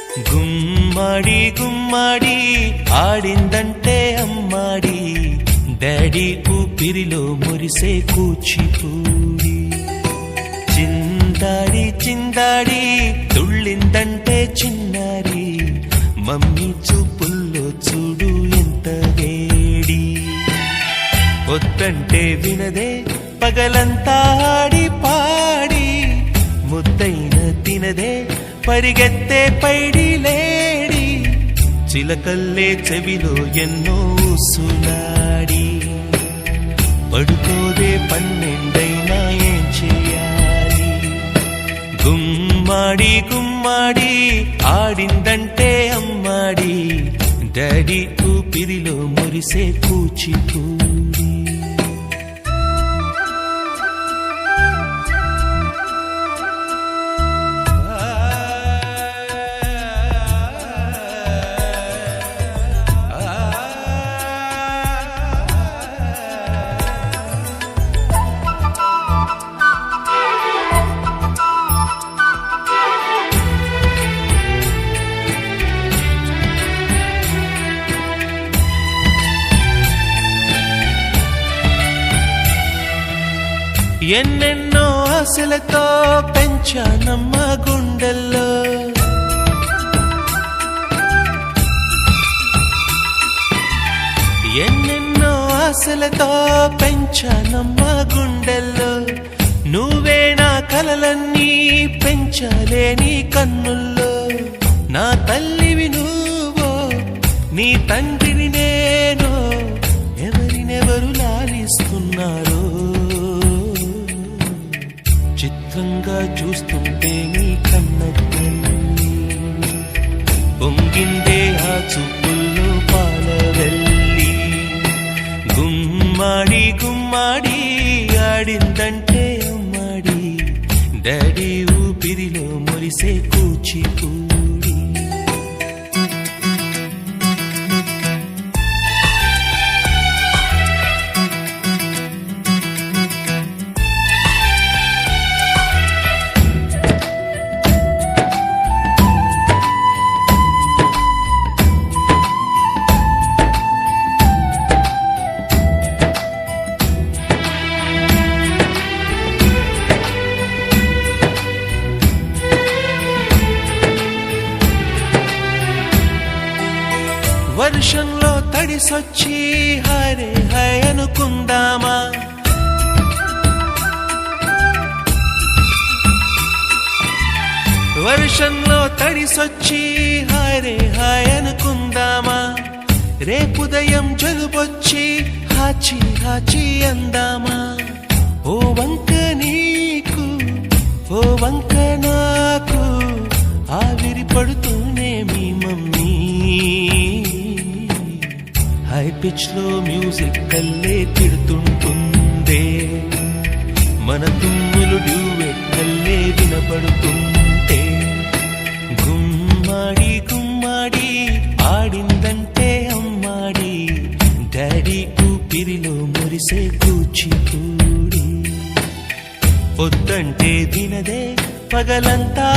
గుమ్మాడి గుమ్మాడి ఆడిందంటే అమ్మాడి, డాడీ ఊపిరిలో మురిసే కూచిపూడి. చిందాడి చిందాడి తుళ్ళిందంటే చిన్నారి, మమ్మీ చూపుల్లో చూడు ఎంత వేడి. వద్దంటే వినదే పగలంతా ఆడి పాడి, ముద్దైన తినదే పరిగెత్తే పైడి లేడి. చిలకల్లే చెవిలో ఎన్నో సునాడి, పడుకోదే పన్నెండైనా ఏం చేయాలి. గుమ్మాడి గుమ్మాడి ఆడిందంటే అమ్మాడి, డాడీ ఊపిరిలో మురిసే కూచిపూడి. ఎన్నెన్నో ఆశలతో పెంచానమ్మ గుండెల్లో, ఎన్నెన్నో ఆశలతో పెంచానమ్మ గుండెల్లో. నువ్వే నా కలలన్నీ పెంచాలే నీ కన్నుల్లో. నా తల్లివి నువ్వో నీ తండ్రిని నేను, ఎవరినెవరు లాలిస్తున్నారో. చిత్రంగా చూస్తుంటే నీ కన్న తల్లి, పొంగిందే ఆ చూపుల్లో పాలవెల్లి. గుమ్మాడి గుమ్మాడి ఆడిందంటే అమ్మాడి, డాడీ ఊపిరిలో మురిసే కూచిపూడి. వర్షంలో తడిసొచ్చి హరే హై అనుకుందామా, వర్షంలో తడిసొచ్చి హరే హై అనుకుందామా. రేపుదయం జలుబొచ్చి హాచి హాచి అందామా. ఓ వంక నీకు ఓ వంక నాకు, ఆవిరి పడుతూనే మీ మమ్మీ. హై పిచ్ లో మ్యూజిక్ కల్లే తిడుతుంటుందే, మన తుమ్ములు డ్యూయెట్ కల్లే వినపడుతుంటే. గుమ్మాడి గుమ్మాడి ఆడిందంటే అమ్మాడి, డాడీ ఊపిరిలో మురిసే కూచిపూడి. పొద్దంటే వినదే పగలంతా